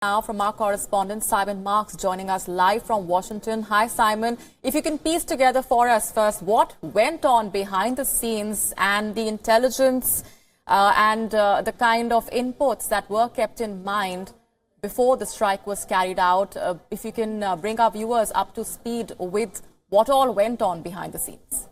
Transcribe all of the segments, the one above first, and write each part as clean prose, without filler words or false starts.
Now from our correspondent Simon Marks joining us live from Washington. Hi Simon, if you can piece together for us first what went on behind the scenes and the intelligence and the kind of inputs that were kept in mind before the strike was carried out. If you can bring our viewers up to speed with what all went on behind the scenes.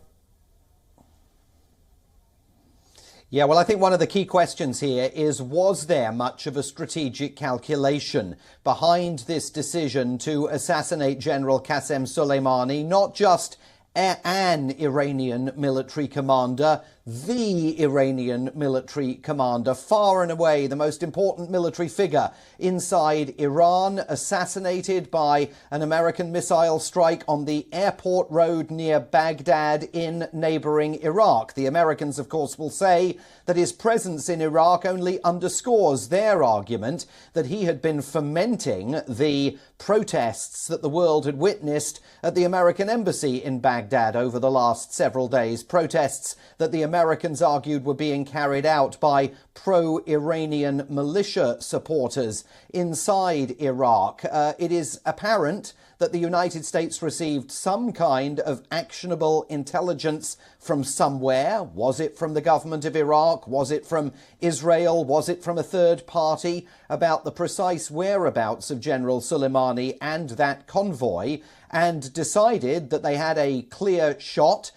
Yeah, well, I think one of the key questions here is, was there much of a strategic calculation behind this decision to assassinate General Qasem Soleimani, not just an Iranian military commander, the Iranian military commander, far and away the most important military figure inside Iran, assassinated by an American missile strike on the airport road near Baghdad in neighboring Iraq. The Americans, of course, will say that his presence in Iraq only underscores their argument that he had been fomenting the protests that the world had witnessed at the American embassy in Baghdad over the last several days. Protests that the Americans argued were being carried out by pro-Iranian militia supporters inside Iraq. It is apparent that the United States received some kind of actionable intelligence from somewhere. Was it from the government of Iraq? Was it from Israel? Was it from a third party? About the precise whereabouts of General Soleimani and that convoy, and decided that they had a clear shot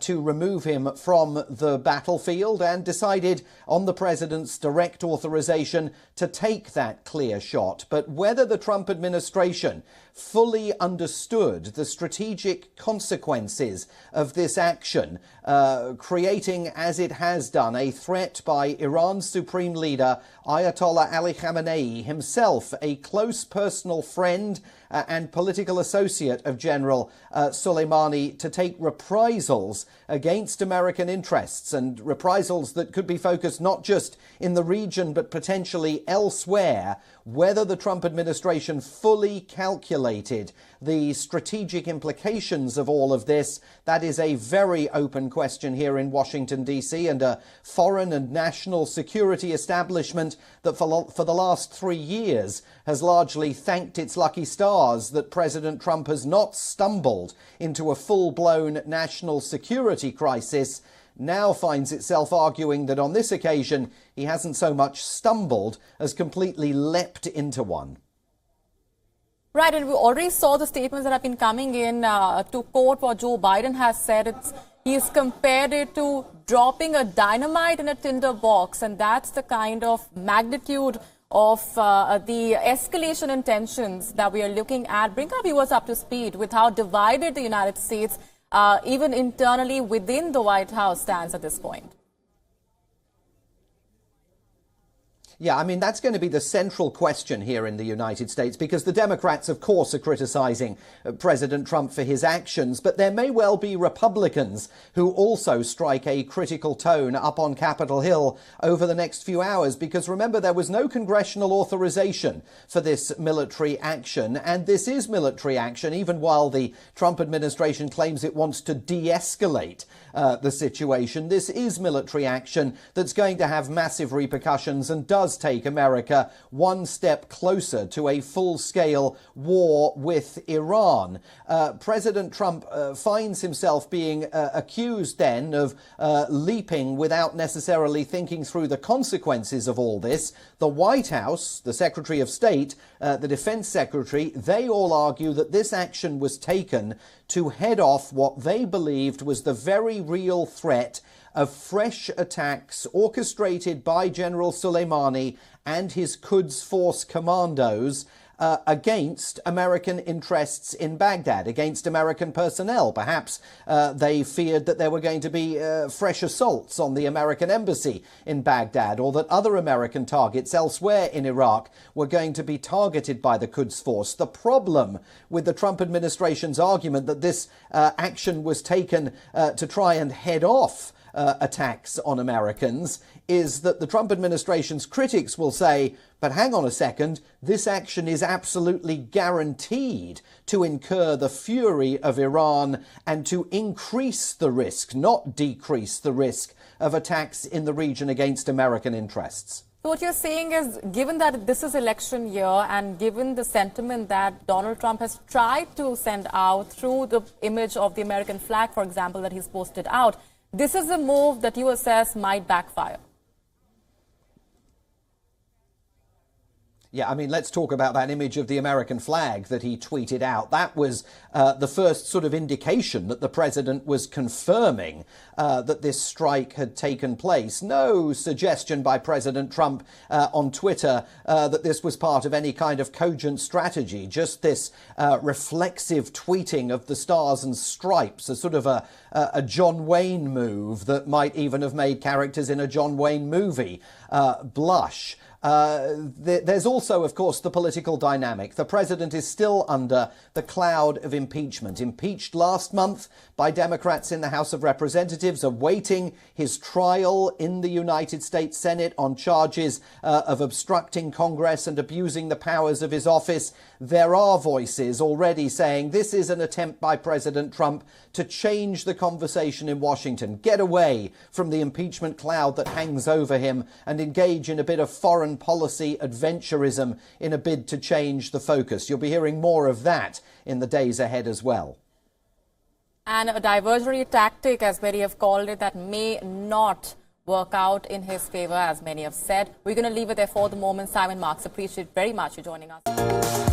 to remove him from the battlefield, and decided on the president's direct authorization to take that clear shot. But whether the Trump administration fully understood the strategic consequences of this action, creating, as it has done, a threat by Iran's supreme leader, Ayatollah Ali Khamenei, himself a close personal friend and political associate of General Soleimani, to take reprisals against American interests, and reprisals that could be focused not just in the region but potentially elsewhere. Whether the Trump administration fully calculated the strategic implications of all of this, that is a very open question here in Washington, D.C., and a foreign and national security establishment that for the last 3 years has largely thanked its lucky stars that President Trump has not stumbled into a full-blown national security crisis, now finds itself arguing that on this occasion he hasn't so much stumbled as completely leapt into one. Right, and we already saw the statements that have been coming in to quote what Joe Biden has said. He's compared it to dropping a dynamite in a tinder box, and that's the kind of magnitude of the escalation in tensions that we are looking at. Bring our viewers up to speed with how divided the United States, even internally within the White House, stands at this point. Yeah, I mean, that's going to be the central question here in the United States, because the Democrats, of course, are criticizing President Trump for his actions, but there may well be Republicans who also strike a critical tone up on Capitol Hill over the next few hours, because remember, there was no congressional authorization for this military action, and this is military action, even while the Trump administration claims it wants to de-escalate the situation. This is military action that's going to have massive repercussions and does take America one step closer to a full-scale war with Iran. President Trump finds himself being accused then of leaping without necessarily thinking through the consequences of all this. The White House, the Secretary of State, the Defense Secretary, they all argue that this action was taken to head off what they believed was the very real threat of fresh attacks orchestrated by General Soleimani and his Quds Force commandos against American interests in Baghdad, against American personnel. Perhaps they feared that there were going to be fresh assaults on the American embassy in Baghdad, or that other American targets elsewhere in Iraq were going to be targeted by the Quds Force. The problem with the Trump administration's argument that this action was taken to try and head off attacks on Americans is that the Trump administration's critics will say, but hang on a second, this action is absolutely guaranteed to incur the fury of Iran and to increase the risk, not decrease the risk, of attacks in the region against American interests. So what you're saying is, given that this is election year and given the sentiment that Donald Trump has tried to send out through the image of the American flag, for example, that he's posted out, this is a move that you assess might backfire. Yeah, I mean, let's talk about that image of the American flag that he tweeted out. That was the first sort of indication that the president was confirming that this strike had taken place. No suggestion by President Trump on Twitter that this was part of any kind of cogent strategy, just this reflexive tweeting of the stars and stripes, a sort of a John Wayne move that might even have made characters in a John Wayne movie blush. There's also, of course, the political dynamic. The president is still under the cloud of impeachment. Impeached last month by Democrats in the House of Representatives, awaiting his trial in the United States Senate on charges of obstructing Congress and abusing the powers of his office. There are voices already saying this is an attempt by President Trump to change the conversation in Washington, get away from the impeachment cloud that hangs over him and engage in a bit of foreign policy adventurism in a bid to change the focus. You'll be hearing more of that in the days ahead as well. And a diversionary tactic, as many have called it, that may not work out in his favor, as many have said. We're going to leave it there for the moment. Simon, Marks, appreciate very much you joining us.